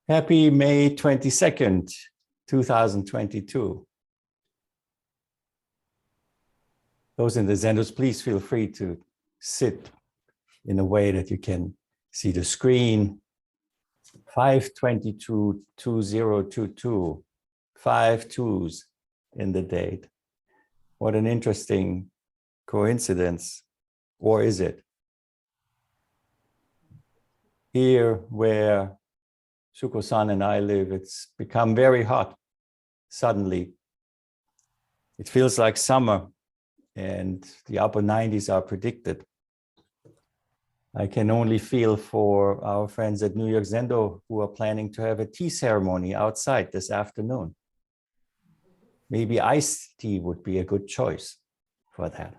Happy May 22nd, 2022. Those in the Zendos, please feel free to sit in a way that you can see the screen. 5/22/2022, 5 2s in the date. What an interesting coincidence, or is it? Here where Shuko-san and I live, it's become very hot suddenly. It feels like summer and the upper 90s are predicted. I can only feel for our friends at New York Zendo who are planning to have a tea ceremony outside this afternoon. Maybe iced tea would be a good choice for that.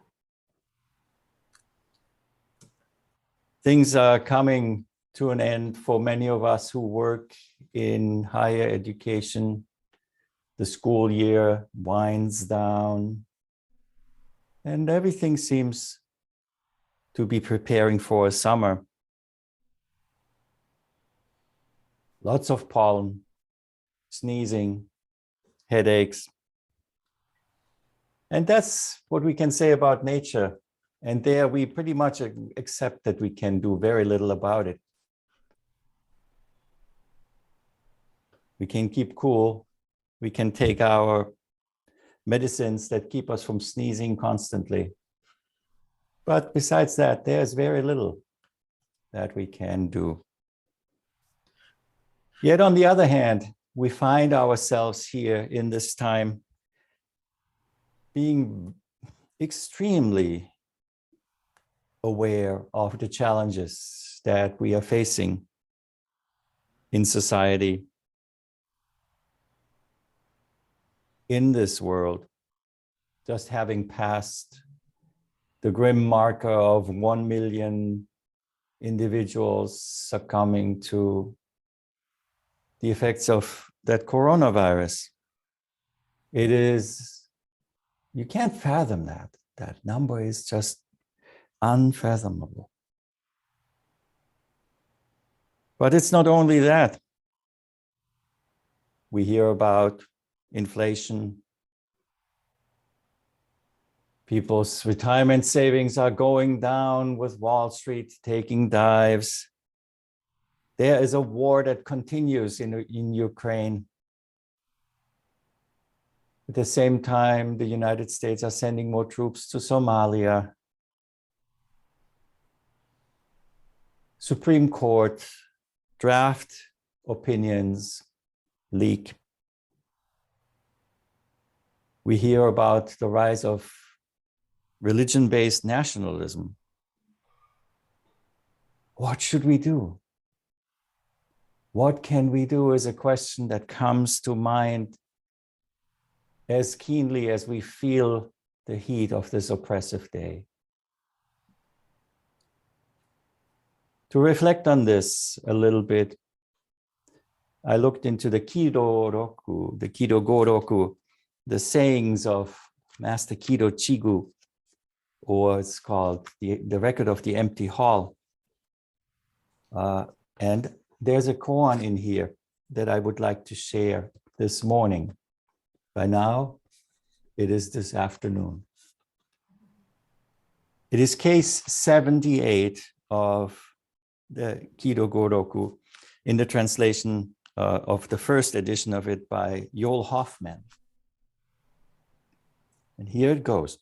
Things are coming to an end for many of us who work in higher education. The school year winds down and everything seems to be preparing for a summer. Lots of pollen, sneezing, headaches. And that's what we can say about nature. And there we pretty much accept that we can do very little about it. We can keep cool. We can take our medicines that keep us from sneezing constantly. But besides that, there's very little that we can do. Yet on the other hand, we find ourselves here in this time being extremely aware of the challenges that we are facing in society, in this world, just having passed the grim marker of 1 million individuals succumbing to the effects of that coronavirus. It is, you can't fathom that. That number is just unfathomable. But it's not only that. We hear about inflation. People's retirement savings are going down with Wall Street taking dives. There is a war that continues in Ukraine. At the same time, the United States are sending more troops to Somalia. Supreme Court draft opinions leak. We hear about the rise of religion-based nationalism. What should we do? What can we do is a question that comes to mind as keenly as we feel the heat of this oppressive day. To reflect on this a little bit, I looked into the Kido Goroku, the sayings of Master Kido Chigu, or it's called the Record of the Empty Hall. And there's a koan in here that I would like to share this morning. By now, it is this afternoon. It is case 78 of the Kido Goroku in the translation of the first edition of it by Joel Hoffman. And here it goes.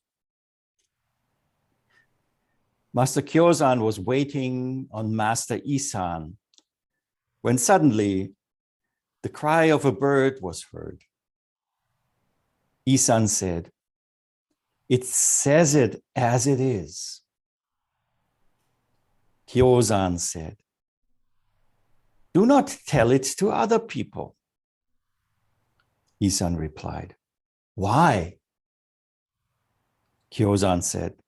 Master Kyozan was waiting on Master Isan when suddenly the cry of a bird was heard. Isan said, "It says it as it is." Kyozan said, "Do not tell it to other people." Isan replied, "Why?" Kyozan said,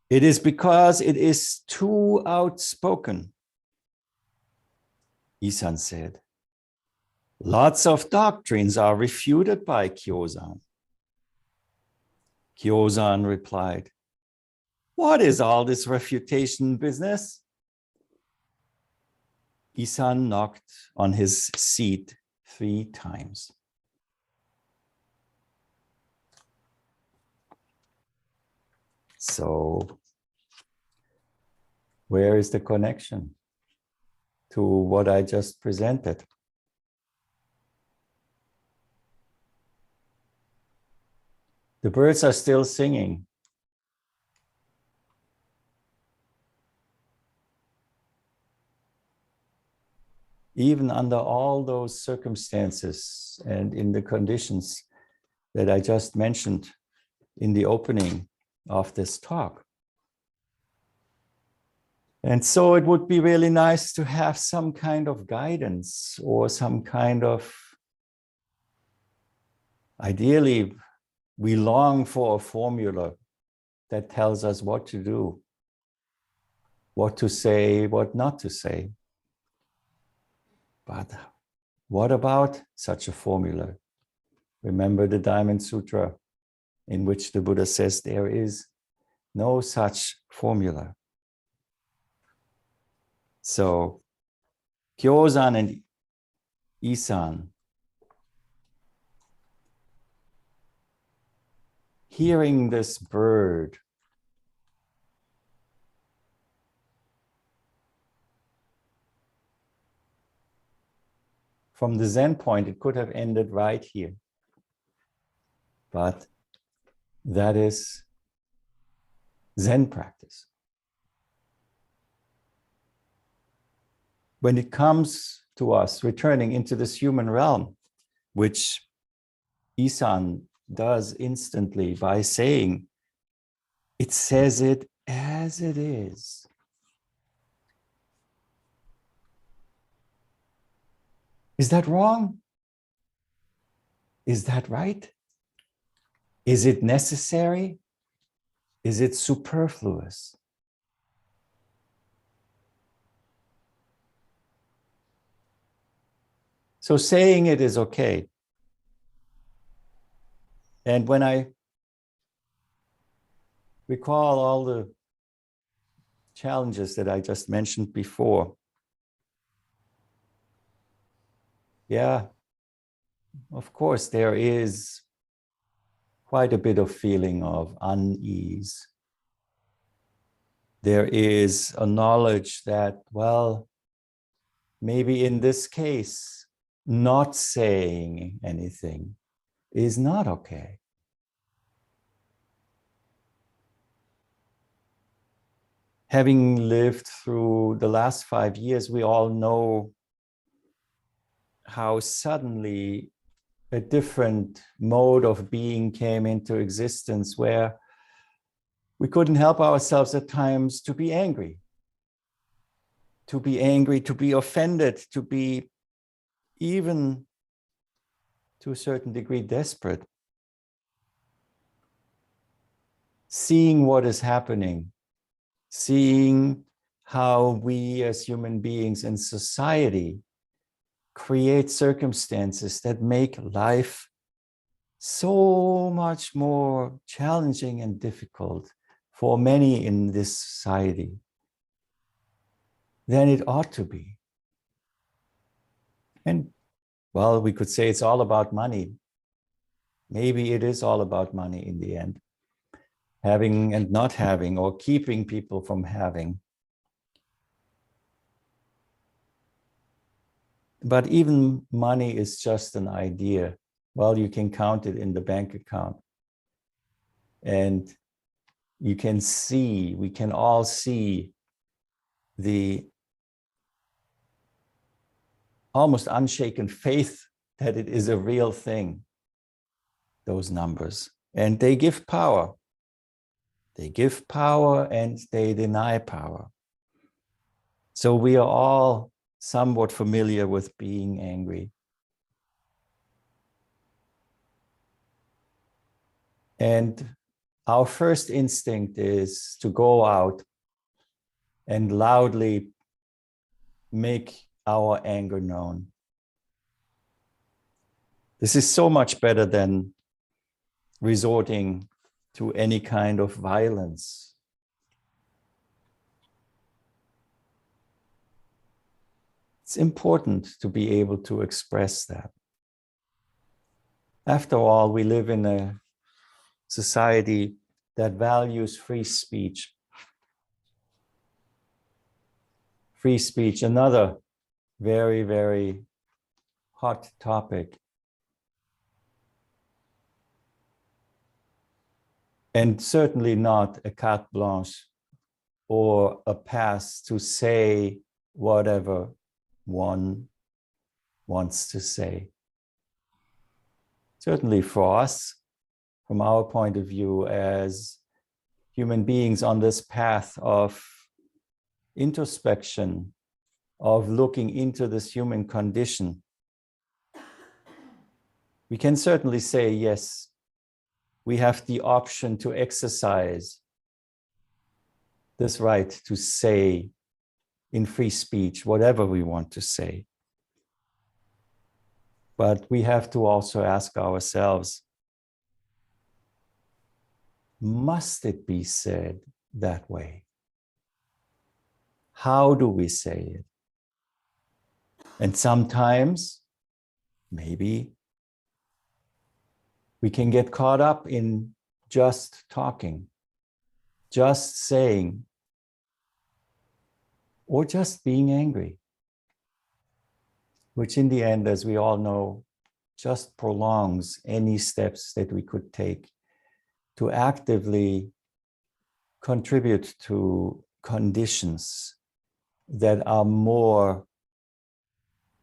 "It is because it is too outspoken." Isan said, "Lots of doctrines are refuted by Kyozan." Kyozan replied, "What is all this refutation business?" Isan knocked on his seat 3 times. So, where is the connection to what I just presented? The birds are still singing. Even under all those circumstances and in the conditions that I just mentioned in the opening of this talk. And so it would be really nice to have some kind of guidance or some kind of, ideally, we long for a formula that tells us what to do, what to say, what not to say. But what about such a formula? Remember the Diamond Sutra, in which the Buddha says there is no such formula. So, Kyozan and Isan, hearing this bird, from the Zen point, it could have ended right here. But that is Zen practice. When it comes to us returning into this human realm, which Isan does instantly by saying, it says it as it is. Is that wrong? Is that right? Is it necessary? Is it superfluous? So saying it is okay. And when I recall all the challenges that I just mentioned before, yeah, of course, there is quite a bit of feeling of unease. There is a knowledge that, well, maybe in this case, not saying anything is not okay. Having lived through the last 5 years, we all know how suddenly a different mode of being came into existence where we couldn't help ourselves at times to be angry, to be offended, to be even to a certain degree desperate. Seeing what is happening, seeing how we as human beings in society create circumstances that make life so much more challenging and difficult for many in this society than it ought to be. And well, we could say it's all about money. Maybe it is all about money in the end. Having and not having, or keeping people from having. But even money is just an idea. Well, you can count it in the bank account. And you can see, we can all see the almost unshaken faith that it is a real thing, those numbers. And they give power. They give power and they deny power. So we are all somewhat familiar with being angry. And our first instinct is to go out and loudly make our anger known. This is so much better than resorting to any kind of violence. It's important to be able to express that. After all, we live in a society that values free speech. Free speech, another very, very hot topic. And certainly not a carte blanche or a pass to say whatever one wants to say. Certainly for us, from our point of view as human beings on this path of introspection, of looking into this human condition, we can certainly say, yes, we have the option to exercise this right to say in free speech whatever we want to say. But we have to also ask ourselves, must it be said that way? How do we say it? And sometimes, maybe, we can get caught up in just talking, just saying, or just being angry, which in the end, as we all know, just prolongs any steps that we could take to actively contribute to conditions that are more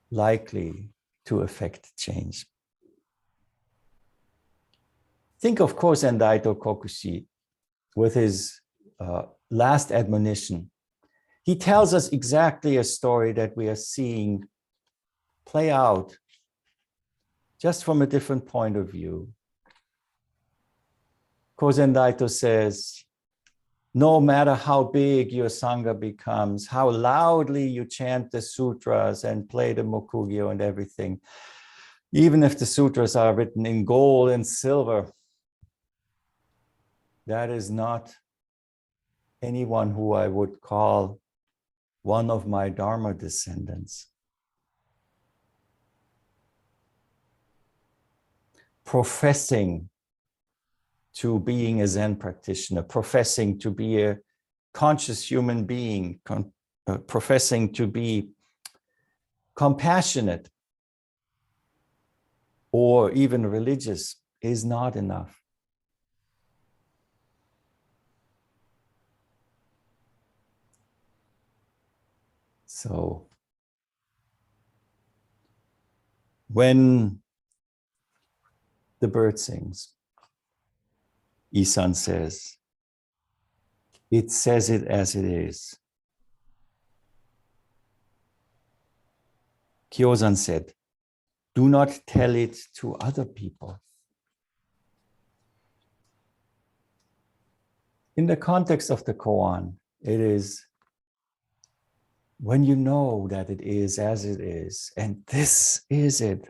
likely to affect change. Think of Kozen Daito Kokushi with his last admonition. He tells us exactly a story that we are seeing play out just from a different point of view. Kozen Daito says, no matter how big your Sangha becomes, how loudly you chant the sutras and play the mokugyo and everything, even if the sutras are written in gold and silver, that is not anyone who I would call one of my Dharma descendants. Professing to being a Zen practitioner, professing to be a conscious human being, professing to be compassionate or even religious is not enough. So when the bird sings, Isan says it as it is. Kyozan said, do not tell it to other people. In the context of the koan, it is when you know that it is as it is, and this is it.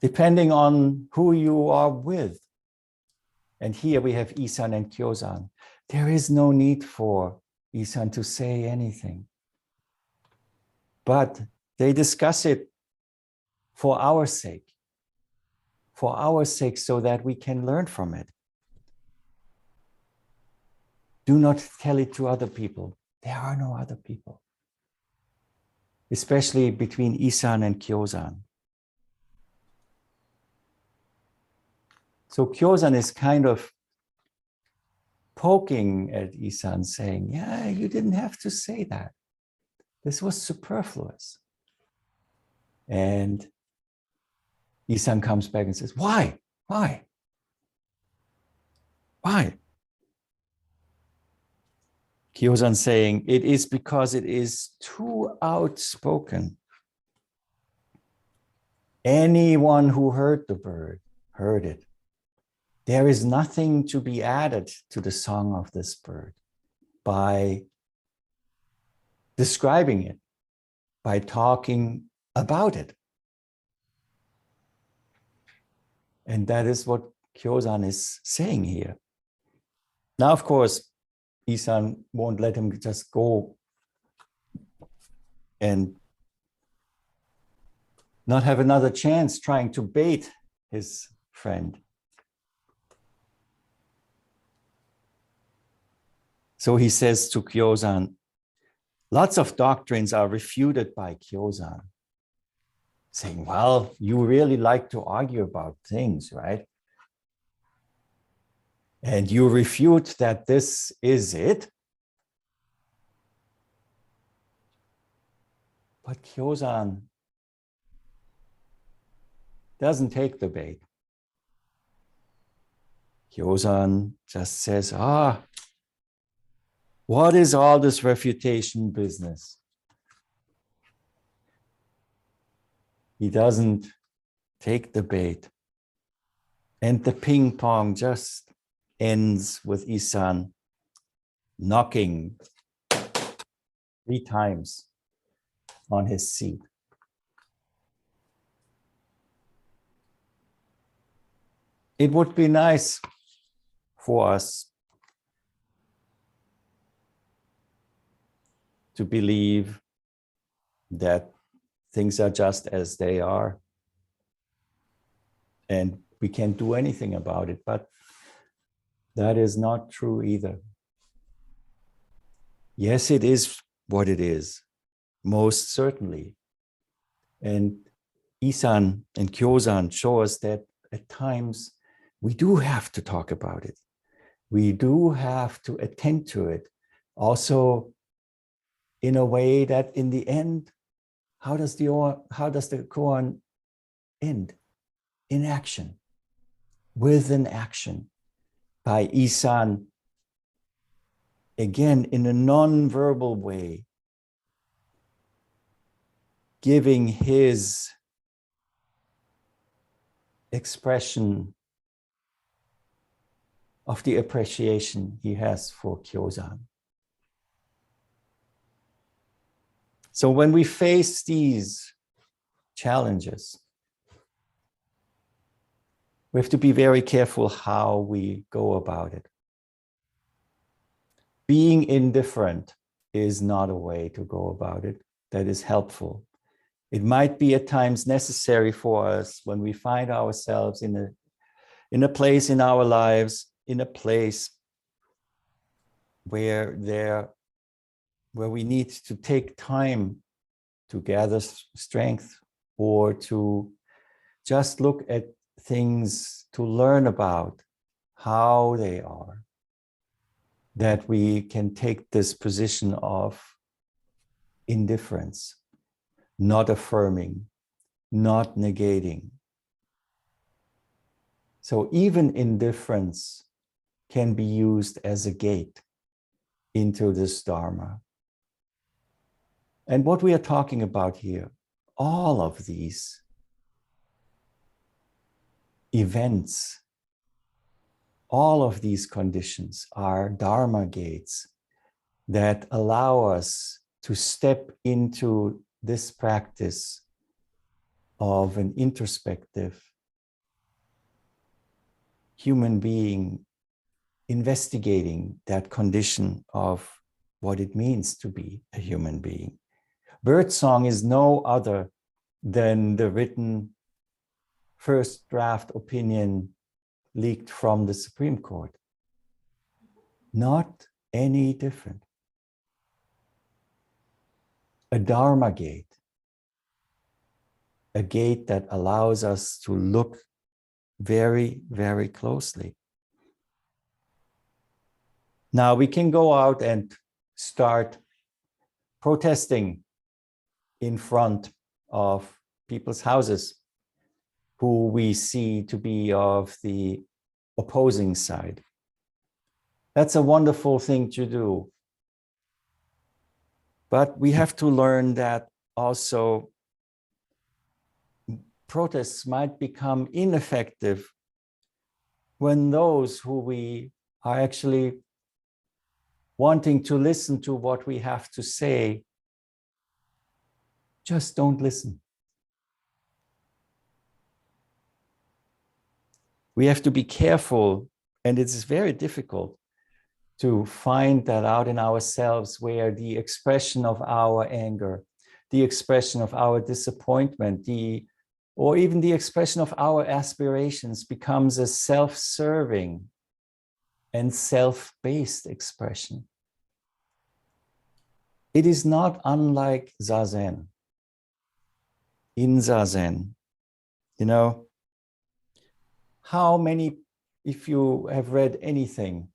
Depending on who you are with. And here we have Isan and Kyozan. There is no need for Isan to say anything. But they discuss it for our sake so that we can learn from it. Do not tell it to other people. There are no other people. Especially between Isan and Kyozan. So Kyozan is kind of poking at Isan, saying, yeah, you didn't have to say that. This was superfluous. And Isan comes back and says, why? Why? Why? Kyozan saying, it is because it is too outspoken. Anyone who heard the bird heard it. There is nothing to be added to the song of this bird by describing it, by talking about it. And that is what Kyozan is saying here. Now, of course, Isan won't let him just go and not have another chance trying to bait his friend. So he says to Kyozan, lots of doctrines are refuted by Kyozan, saying, well, you really like to argue about things, right? And you refute that this is it. But Kyozan doesn't take the bait. Kyozan just says, what is all this refutation business? He doesn't take the bait. And the ping pong just ends with Isan knocking 3 times on his seat. It would be nice for us to believe that things are just as they are and we can't do anything about it, but that is not true either. Yes, it is what it is, most certainly. And Isan and Kyozan show us that at times we do have to talk about it. We do have to attend to it. Also, in a way that in the end, how does the koan end? In action, with an action by Isan, again, in a non-verbal way, giving his expression of the appreciation he has for Kyozan. So when we face these challenges, we have to be very careful how we go about it. Being indifferent is not a way to go about it that is helpful. It might be at times necessary for us when we find ourselves in a place in our lives, in a place where we need to take time to gather strength or to just look at things to learn about how they are, that we can take this position of indifference, not affirming, not negating. So even indifference can be used as a gate into this Dharma. And what we are talking about here, all of these events, all of these conditions are Dharma gates that allow us to step into this practice of an introspective human being investigating that condition of what it means to be a human being. Birdsong is no other than the written first draft opinion leaked from the Supreme Court. Not any different. A Dharma gate, a gate that allows us to look very, very closely. Now we can go out and start protesting in front of people's houses who we see to be of the opposing side. That's a wonderful thing to do. But we have to learn that also protests might become ineffective when those who we are actually wanting to listen to what we have to say just don't listen. We have to be careful, and it's very difficult to find that out in ourselves, where the expression of our anger, the expression of our disappointment, or even the expression of our aspirations becomes a self-serving and self-based expression. It is not unlike Zazen. In Zazen, you know, how many, if you have read anything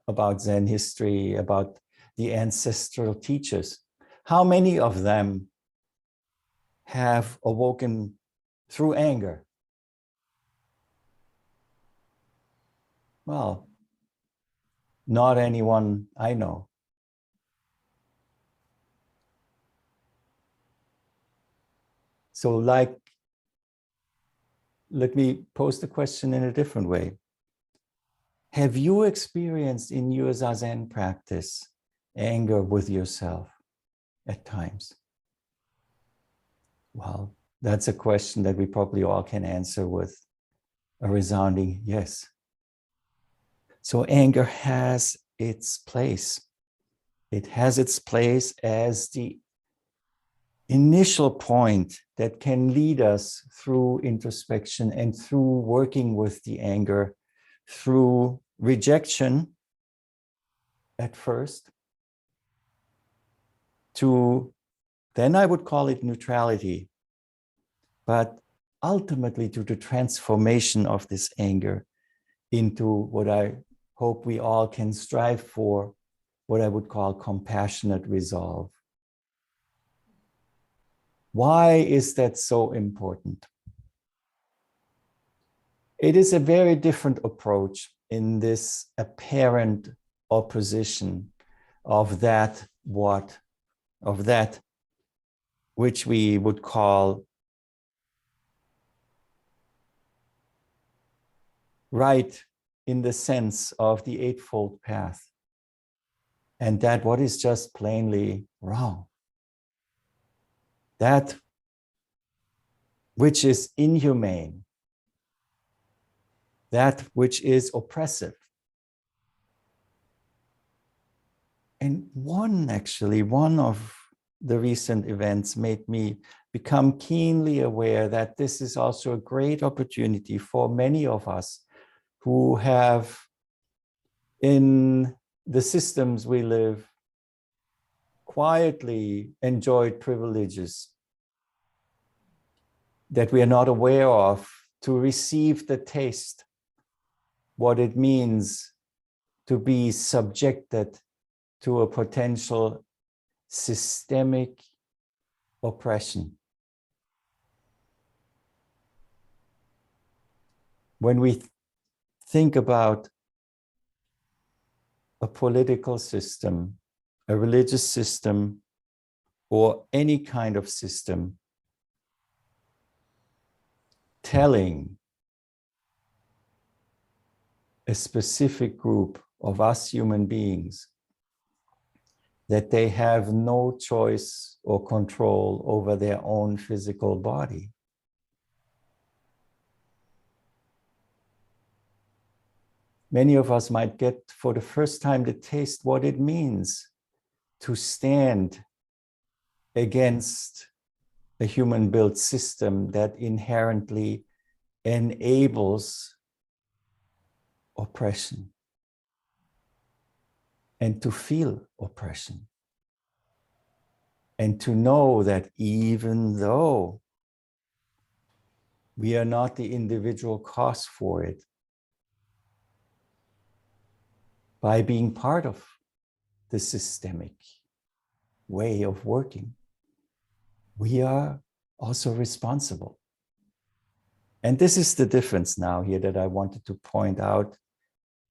about Zen history, about the ancestral teachers, how many of them have awoken through anger? Well, not anyone I know. So let me pose the question in a different way. Have you experienced in your Zazen practice anger with yourself at times? Well, that's a question that we probably all can answer with a resounding yes. So anger has its place. It has its place as the initial point that can lead us through introspection and through working with the anger, through rejection at first, to then I would call it neutrality, but ultimately to the transformation of this anger into what I hope we all can strive for, what I would call compassionate resolve. Why is that so important? It is a very different approach in this apparent opposition of that which we would call right in the sense of the Eightfold Path, and that what is just plainly wrong. That which is inhumane, that which is oppressive. And one of the recent events made me become keenly aware that this is also a great opportunity for many of us who have, in the systems we live, quietly enjoyed privileges that we are not aware of, to receive the taste, what it means to be subjected to a potential systemic oppression. When we think about a political system, a religious system, or any kind of system telling a specific group of us human beings that they have no choice or control over their own physical body. Many of us might get for the first time to taste what it means to stand against a human-built system that inherently enables oppression and to feel oppression and to know that even though we are not the individual cause for it, by being part of the systemic way of working, we are also responsible. And this is the difference now here that I wanted to point out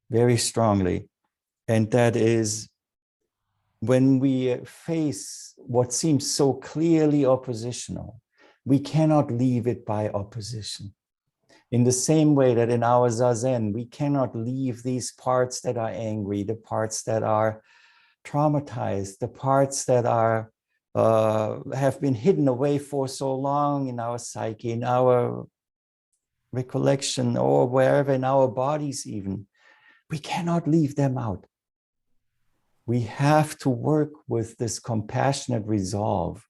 very strongly. And that is, when we face what seems so clearly oppositional, we cannot leave it by opposition. In the same way that in our Zazen, we cannot leave these parts that are angry, the parts that are traumatized, the parts that are have been hidden away for so long in our psyche, in our recollection, or wherever in our bodies even. We cannot leave them out. We have to work with this compassionate resolve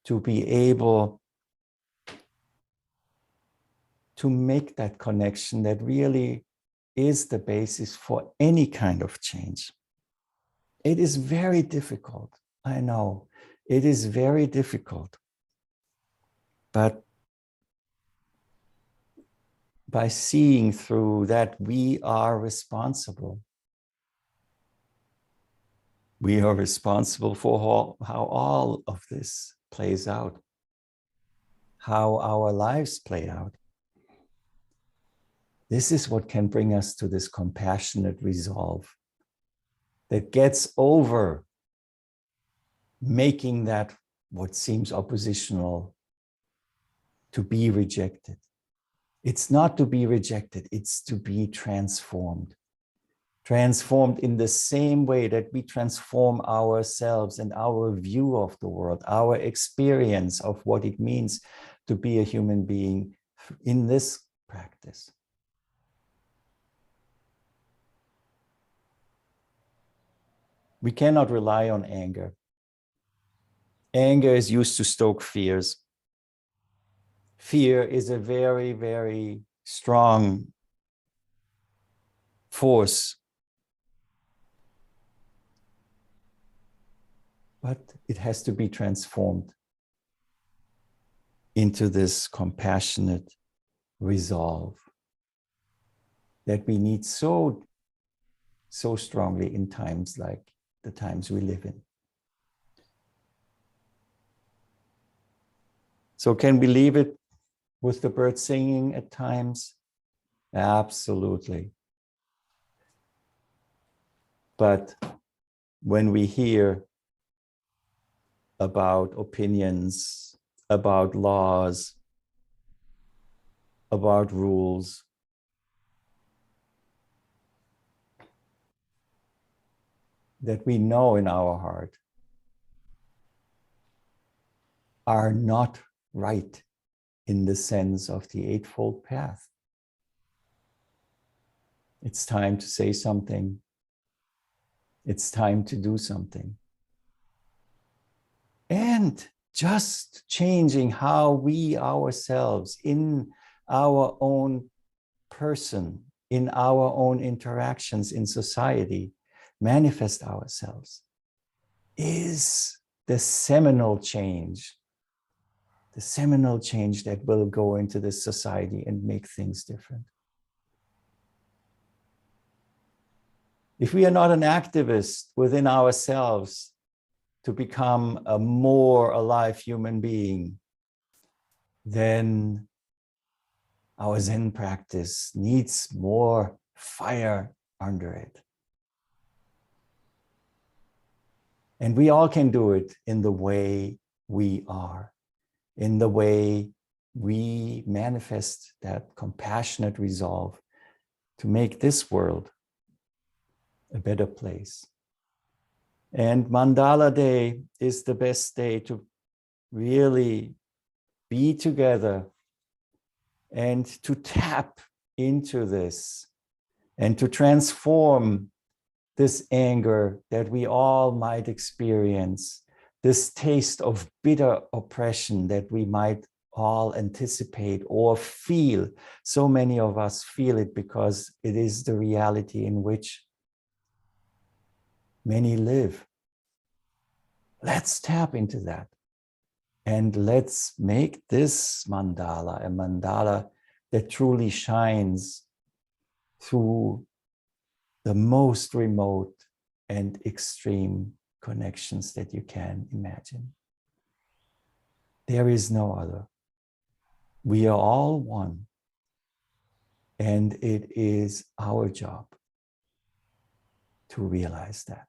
to be able to make that connection that really is the basis for any kind of change. It is very difficult. I know it is very difficult. But by seeing through that we are responsible. We are responsible for how all of this plays out, how our lives play out. This is what can bring us to this compassionate resolve that gets over making that what seems oppositional to be rejected. It's not to be rejected, it's to be transformed. Transformed in the same way that we transform ourselves and our view of the world, our experience of what it means to be a human being in this practice. We cannot rely on anger. Anger is used to stoke fears. Fear is a very, very strong force. But it has to be transformed into this compassionate resolve that we need so strongly in times like the times we live in. So can we leave it with the birds singing at times? Absolutely. But when we hear about opinions, about laws, about rules, that we know in our heart are not right in the sense of the Eightfold Path. It's time to say something. It's time to do something. And just changing how we ourselves in our own person, in our own interactions in society, manifest ourselves is the seminal change that will go into this society and make things different. If we are not an activist within ourselves to become a more alive human being, then our Zen practice needs more fire under it. And we all can do it in the way we are, in the way we manifest that compassionate resolve to make this world a better place. And Mandala Day is the best day to really be together and to tap into this and to transform this anger that we all might experience, this taste of bitter oppression that we might all anticipate or feel. So many of us feel it because it is the reality in which many live. Let's tap into that. And let's make this mandala a mandala that truly shines through the most remote and extreme connections that you can imagine. There is no other. We are all one. And it is our job to realize that.